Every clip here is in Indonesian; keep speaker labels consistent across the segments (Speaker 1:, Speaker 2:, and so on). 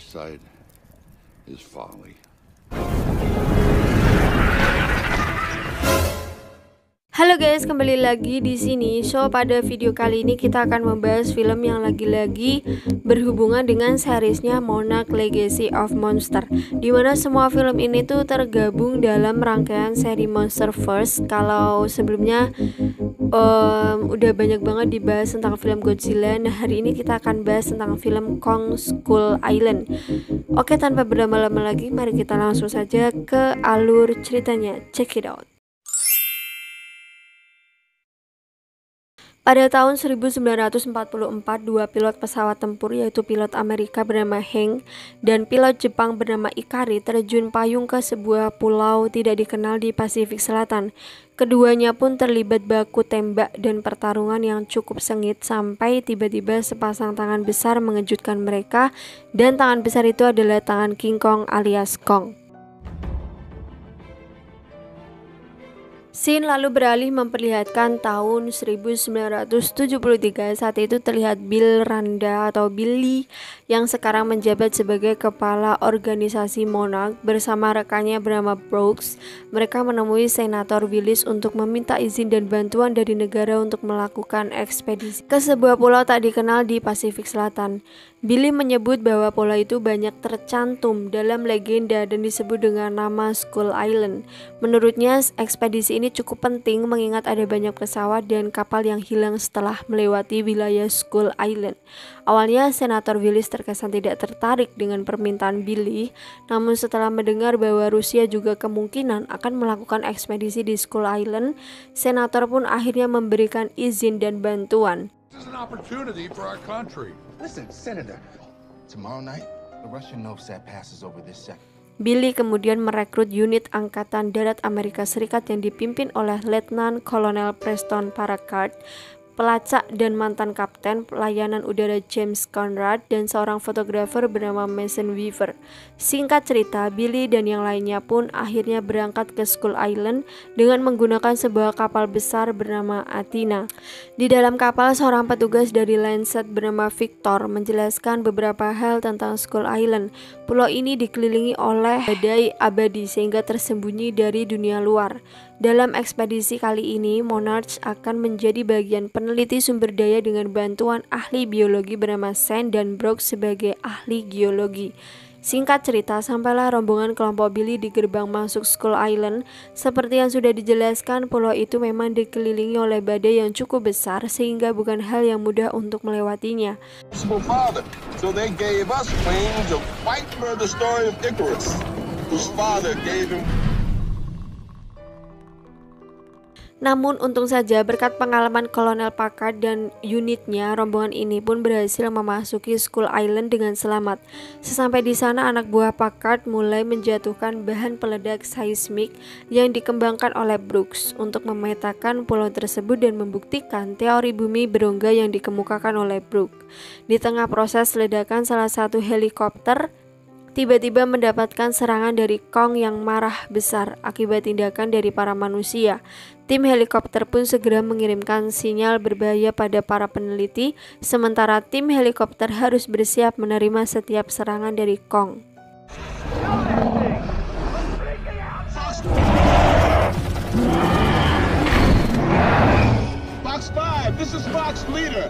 Speaker 1: sight is folly.
Speaker 2: Halo guys, kembali lagi di sini. So, pada video kali ini kita akan membahas film yang lagi-lagi berhubungan dengan seriesnya Monarch Legacy of Monster, dimana semua film ini tuh tergabung dalam rangkaian seri Monsterverse. Kalau sebelumnya udah banyak banget dibahas tentang film Godzilla, nah hari ini kita akan bahas tentang film Kong Skull Island. Oke, tanpa berlama-lama lagi, mari kita langsung saja ke alur ceritanya. Check it out. Pada tahun 1944, dua pilot pesawat tempur, yaitu pilot Amerika bernama Hank dan pilot Jepang bernama Ikari, terjun payung ke sebuah pulau tidak dikenal di Pasifik Selatan. Keduanya pun terlibat baku tembak dan pertarungan yang cukup sengit sampai tiba-tiba sepasang tangan besar mengejutkan mereka, dan tangan besar itu adalah tangan King Kong alias Kong. Scene lalu beralih memperlihatkan tahun 1973. Saat itu terlihat Bill Randa atau Billy yang sekarang menjabat sebagai kepala organisasi Monarch bersama rekannya bernama Brooks. Mereka menemui Senator Willis untuk meminta izin dan bantuan dari negara untuk melakukan ekspedisi ke sebuah pulau tak dikenal di Pasifik Selatan. Billy menyebut bahwa pulau itu banyak tercantum dalam legenda dan disebut dengan nama Skull Island. Menurutnya, ekspedisi ini cukup penting mengingat ada banyak pesawat dan kapal yang hilang setelah melewati wilayah Skull Island. Awalnya, Senator Willis terkesan tidak tertarik dengan permintaan Billy, namun setelah mendengar bahwa Rusia juga kemungkinan akan melakukan ekspedisi di Skull Island, Senator pun akhirnya memberikan izin dan bantuan.
Speaker 1: This is an opportunity for our country.
Speaker 3: Listen, Senator, tomorrow night, the Russian Novsat passes over this sector.
Speaker 2: Billy kemudian merekrut unit Angkatan Darat Amerika Serikat yang dipimpin oleh Letnan Kolonel Preston Packard, pelacak dan mantan kapten pelayanan udara James Conrad, dan seorang fotografer bernama Mason Weaver. Singkat cerita, Billy dan yang lainnya pun akhirnya berangkat ke Skull Island dengan menggunakan sebuah kapal besar bernama Athena. Di dalam kapal, seorang petugas dari Landsat bernama Victor menjelaskan beberapa hal tentang Skull Island. Pulau ini dikelilingi oleh badai abadi sehingga tersembunyi dari dunia luar. Dalam ekspedisi kali ini, Monarch akan menjadi bagian peneliti sumber daya dengan bantuan ahli biologi bernama Sen dan Brooks sebagai ahli geologi. Singkat cerita, sampailah rombongan kelompok Billy di gerbang masuk Skull Island. Seperti yang sudah dijelaskan, pulau itu memang dikelilingi oleh badai yang cukup besar sehingga bukan hal yang mudah untuk melewatinya.
Speaker 4: So they gave us wings to fight for the story of Icarus, whose father gave him.
Speaker 2: Namun untung saja berkat pengalaman Kolonel Packard dan unitnya, rombongan ini pun berhasil memasuki Skull Island dengan selamat. Sesampai di sana, anak buah Packard mulai menjatuhkan bahan peledak seismik yang dikembangkan oleh Brooks untuk memetakan pulau tersebut dan membuktikan teori bumi berongga yang dikemukakan oleh Brooks. Di tengah proses ledakan, salah satu helikopter tiba-tiba mendapatkan serangan dari Kong yang marah besar akibat tindakan dari para manusia. Tim helikopter pun segera mengirimkan sinyal berbahaya pada para peneliti, sementara tim helikopter harus bersiap menerima setiap serangan dari Kong.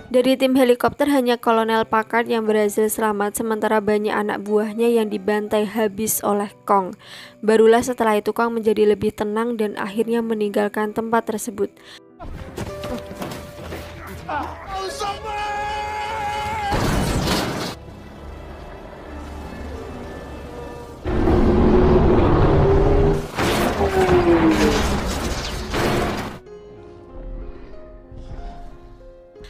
Speaker 2: Dari tim helikopter hanya Kolonel Packard yang berhasil selamat, sementara banyak anak buahnya yang dibantai habis oleh Kong. Barulah setelah itu Kong menjadi lebih tenang dan akhirnya meninggalkan tempat tersebut.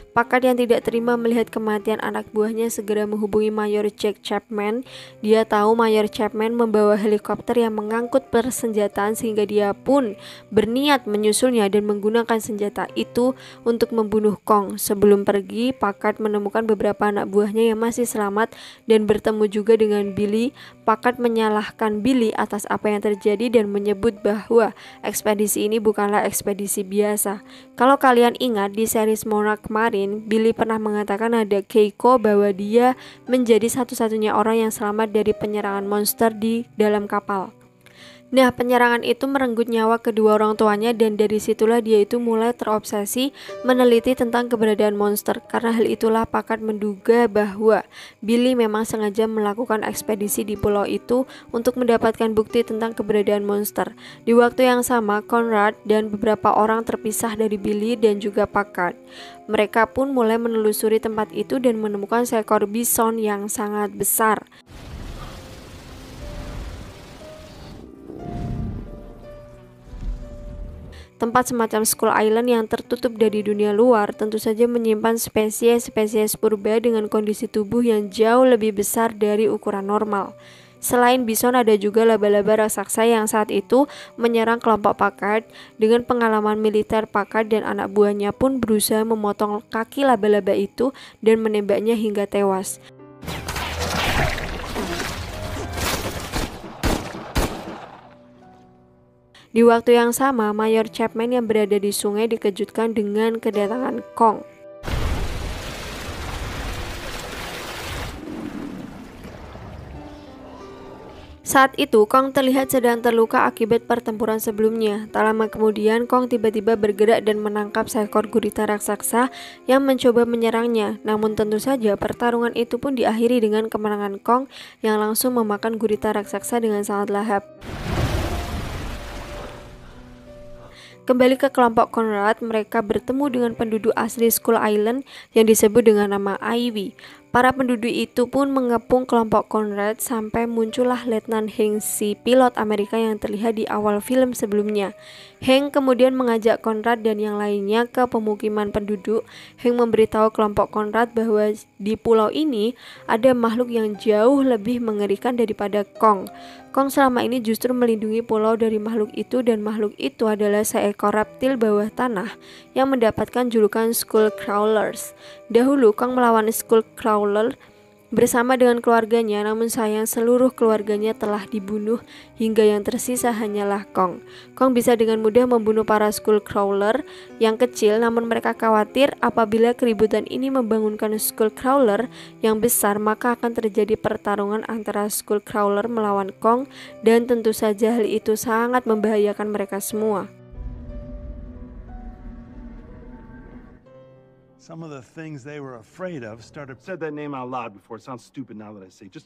Speaker 2: Packard yang tidak terima melihat kematian anak buahnya segera menghubungi Mayor Jack Chapman. Dia tahu Mayor Chapman membawa helikopter yang mengangkut persenjataan sehingga dia pun berniat menyusulnya dan menggunakan senjata itu untuk membunuh Kong. Sebelum pergi, Packard menemukan beberapa anak buahnya yang masih selamat dan bertemu juga dengan Billy. Packard menyalahkan Billy atas apa yang terjadi dan menyebut bahwa ekspedisi ini bukanlah ekspedisi biasa. Kalau kalian ingat di series Monarch kemarin, kemarin, Billy pernah mengatakan ada Keiko bahwa dia menjadi satu-satunya orang yang selamat dari penyerangan monster di dalam kapal. Nah, penyerangan itu merenggut nyawa kedua orang tuanya dan dari situlah dia itu mulai terobsesi meneliti tentang keberadaan monster. Karena hal itulah Packard menduga bahwa Billy memang sengaja melakukan ekspedisi di pulau itu untuk mendapatkan bukti tentang keberadaan monster. Di waktu yang sama, Conrad dan beberapa orang terpisah dari Billy dan juga Packard. Mereka pun mulai menelusuri tempat itu dan menemukan seekor bison yang sangat besar. Tempat semacam Skull Island yang tertutup dari dunia luar tentu saja menyimpan spesies-spesies purba dengan kondisi tubuh yang jauh lebih besar dari ukuran normal. Selain bison, ada juga laba-laba raksasa yang saat itu menyerang kelompok Packard. Dengan pengalaman militer, Packard dan anak buahnya pun berusaha memotong kaki laba-laba itu dan menembaknya hingga tewas. Di waktu yang sama, Mayor Chapman yang berada di sungai dikejutkan dengan kedatangan Kong. Saat itu, Kong terlihat sedang terluka akibat pertempuran sebelumnya. Tak lama kemudian, Kong tiba-tiba bergerak dan menangkap seekor gurita raksasa yang mencoba menyerangnya. Namun tentu saja pertarungan itu pun diakhiri dengan kemenangan Kong yang langsung memakan gurita raksasa dengan sangat lahap. Kembali ke kelompok Conrad, mereka bertemu dengan penduduk asli Skull Island yang disebut dengan nama Ivy. Para penduduk itu pun mengepung kelompok Conrad sampai muncullah Letnan Hank, si pilot Amerika yang terlihat di awal film sebelumnya. Hank kemudian mengajak Conrad dan yang lainnya ke pemukiman penduduk. Hank memberitahu kelompok Conrad bahwa di pulau ini ada makhluk yang jauh lebih mengerikan daripada Kong. Kong selama ini justru melindungi pulau dari makhluk itu dan makhluk itu adalah seekor reptil bawah tanah yang mendapatkan julukan Skull Crawlers. Dahulu Kong melawan Skull Crawler bersama dengan keluarganya, namun sayang seluruh keluarganya telah dibunuh hingga yang tersisa hanyalah Kong. Kong bisa dengan mudah membunuh para Skull Crawler yang kecil, namun mereka khawatir apabila keributan ini membangunkan Skull Crawler yang besar, maka akan terjadi pertarungan antara Skull Crawler melawan Kong dan tentu saja hal itu sangat membahayakan mereka semua.
Speaker 5: Some of the things they were afraid of started. Said that name out loud before. It sounds stupid now that I say. Just.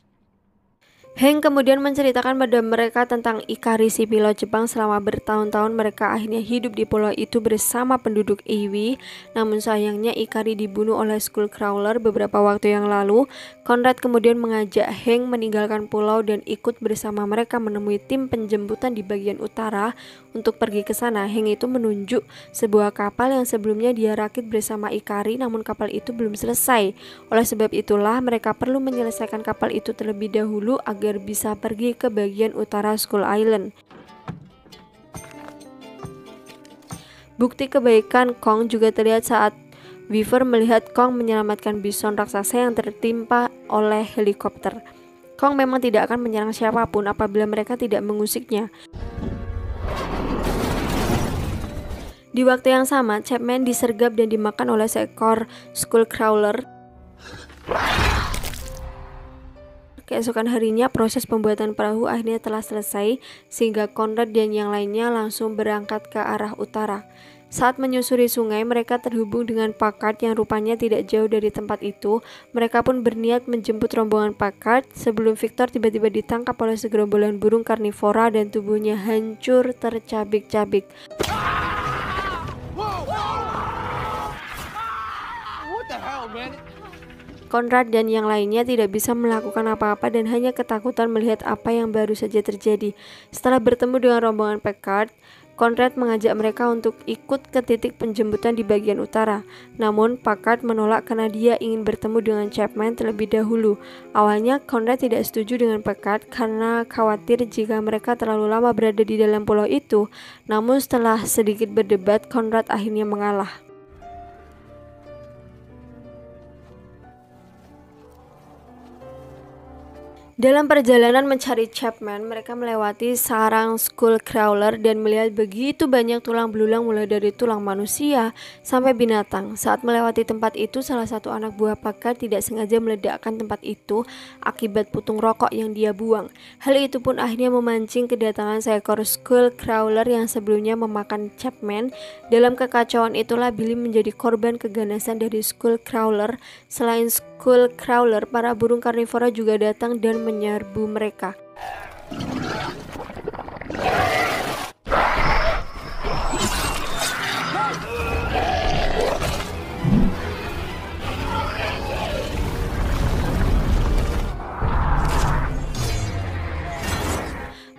Speaker 2: Hank kemudian menceritakan pada mereka tentang Ikari, si pilot Jepang. Selama bertahun-tahun mereka akhirnya hidup di pulau itu bersama penduduk Iwi. Namun sayangnya Ikari dibunuh oleh Skull Crawler beberapa waktu yang lalu. Conrad kemudian mengajak Hank meninggalkan pulau dan ikut bersama mereka menemui tim penjemputan di bagian utara. Untuk pergi ke sana, Hank itu menunjuk sebuah kapal yang sebelumnya dia rakit bersama Ikari, namun kapal itu belum selesai. Oleh sebab itulah mereka perlu menyelesaikan kapal itu terlebih dahulu agar bisa pergi ke bagian utara Skull Island. Bukti kebaikan Kong juga terlihat saat Weaver melihat Kong menyelamatkan bison raksasa yang tertimpa oleh helikopter. Kong memang tidak akan menyerang siapapun apabila mereka tidak mengusiknya. Di waktu yang sama, Chapman disergap dan dimakan oleh seekor Skull Crawler. Keesokan harinya, proses pembuatan perahu akhirnya telah selesai, sehingga Conrad dan yang lainnya langsung berangkat ke arah utara. Saat menyusuri sungai, mereka terhubung dengan Packard yang rupanya tidak jauh dari tempat itu. Mereka pun berniat menjemput rombongan Packard sebelum Victor tiba-tiba ditangkap oleh segerombolan burung karnivora dan tubuhnya hancur tercabik-cabik. Conrad dan yang lainnya tidak bisa melakukan apa-apa dan hanya ketakutan melihat apa yang baru saja terjadi. Setelah bertemu dengan rombongan Packard, Conrad mengajak mereka untuk ikut ke titik penjemputan di bagian utara. Namun Packard menolak karena dia ingin bertemu dengan Chapman terlebih dahulu. Awalnya Conrad tidak setuju dengan Packard karena khawatir jika mereka terlalu lama berada di dalam pulau itu. Namun setelah sedikit berdebat, Conrad akhirnya mengalah. Dalam perjalanan mencari Chapman, mereka melewati sarang Skullcrawler dan melihat begitu banyak tulang belulang mulai dari tulang manusia sampai binatang. Saat melewati tempat itu, salah satu anak buah Packard tidak sengaja meledakkan tempat itu akibat putung rokok yang dia buang. Hal itu pun akhirnya memancing kedatangan seekor Skullcrawler yang sebelumnya memakan Chapman. Dalam kekacauan itulah Billy menjadi korban keganasan dari Skullcrawler. Selain Skullcrawler, para burung karnivora juga datang dan menyerbu mereka.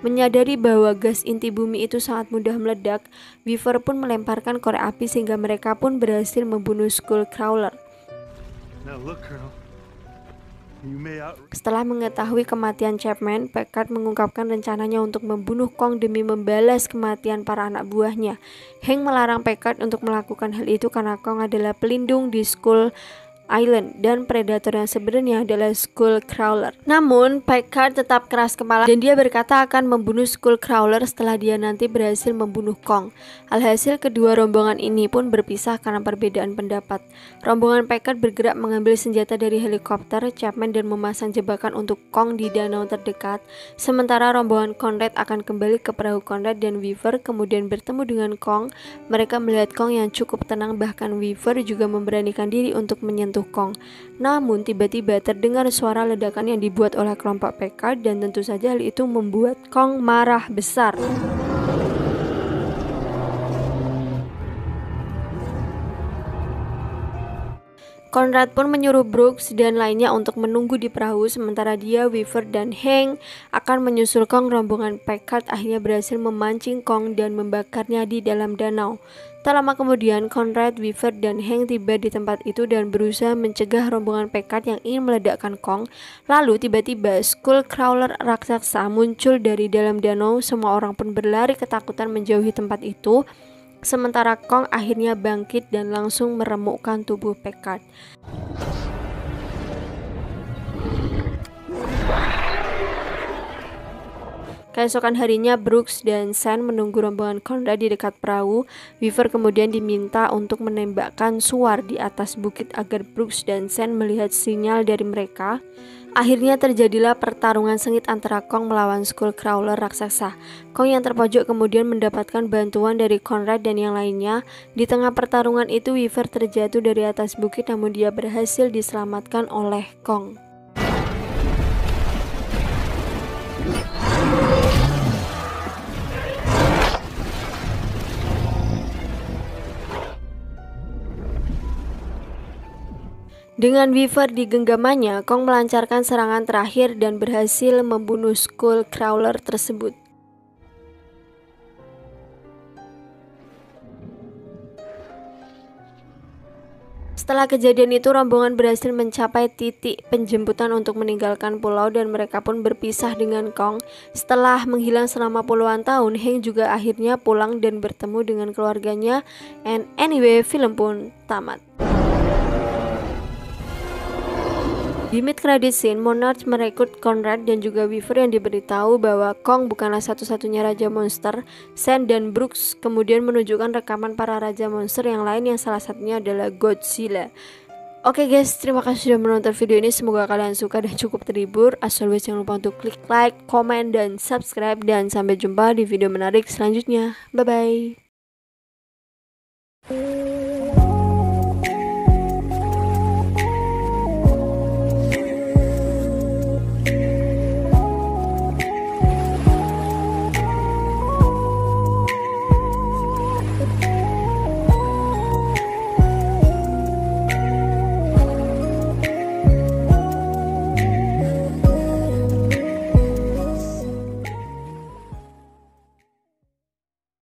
Speaker 2: Menyadari bahwa gas inti bumi itu sangat mudah meledak, Weaver pun melemparkan korek api sehingga mereka pun berhasil membunuh Skullcrawler.
Speaker 5: Now look, Colonel. You may
Speaker 2: Setelah mengetahui kematian Chapman, Packard mengungkapkan rencananya untuk membunuh Kong demi membalas kematian para anak buahnya. Hank melarang Packard untuk melakukan hal itu karena Kong adalah pelindung di Skull Island dan predator yang sebenarnya adalah Skullcrawler. Namun Packard tetap keras kepala dan dia berkata akan membunuh Skullcrawler setelah dia nanti berhasil membunuh Kong. Alhasil kedua rombongan ini pun berpisah karena perbedaan pendapat. Rombongan Packard bergerak mengambil senjata dari helikopter Chapman dan memasang jebakan untuk Kong di danau terdekat. Sementara rombongan Conrad akan kembali ke perahu Conrad dan Weaver kemudian bertemu dengan Kong. Mereka melihat Kong yang cukup tenang, bahkan Weaver juga memberanikan diri untuk menyentuh Kong. Namun tiba-tiba terdengar suara ledakan yang dibuat oleh kelompok Packard dan tentu saja hal itu membuat Kong marah besar. Conrad pun menyuruh Brooks dan lainnya untuk menunggu di perahu, sementara dia, Weaver, dan Hank akan menyusul Kong. Rombongan Packard akhirnya berhasil memancing Kong dan membakarnya di dalam danau. Tak lama kemudian, Conrad, Weaver, dan Hank tiba di tempat itu dan berusaha mencegah rombongan Packard yang ingin meledakkan Kong. Lalu tiba-tiba Skullcrawler raksasa muncul dari dalam danau. Semua orang pun berlari ketakutan menjauhi tempat itu. Sementara Kong akhirnya bangkit dan langsung meremukkan tubuh Packard. Keesokan harinya, Brooks dan Sen menunggu rombongan Conrad di dekat perahu. Weaver kemudian diminta untuk menembakkan suar di atas bukit agar Brooks dan Sen melihat sinyal dari mereka. Akhirnya terjadilah pertarungan sengit antara Kong melawan Skullcrawler raksasa. Kong yang terpojok kemudian mendapatkan bantuan dari Conrad dan yang lainnya. Di tengah pertarungan itu, Weaver terjatuh dari atas bukit namun dia berhasil diselamatkan oleh Kong. Dengan Weaver di genggamannya, Kong melancarkan serangan terakhir dan berhasil membunuh Skullcrawler tersebut. Setelah kejadian itu, rombongan berhasil mencapai titik penjemputan untuk meninggalkan pulau dan mereka pun berpisah dengan Kong. Setelah menghilang selama puluhan tahun, Hank juga akhirnya pulang dan bertemu dengan keluarganya. And anyway, film pun tamat. Di mid-credit scene, Monarch merekrut Conrad dan juga Weaver yang diberitahu bahwa Kong bukanlah satu-satunya raja monster. Sen dan Brooks kemudian menunjukkan rekaman para raja monster yang lain yang salah satunya adalah Godzilla. Oke guys, terima kasih sudah menonton video ini. Semoga kalian suka dan cukup terhibur. As always, jangan lupa untuk klik like, komen, dan subscribe. Dan sampai jumpa di video menarik selanjutnya. Bye-bye.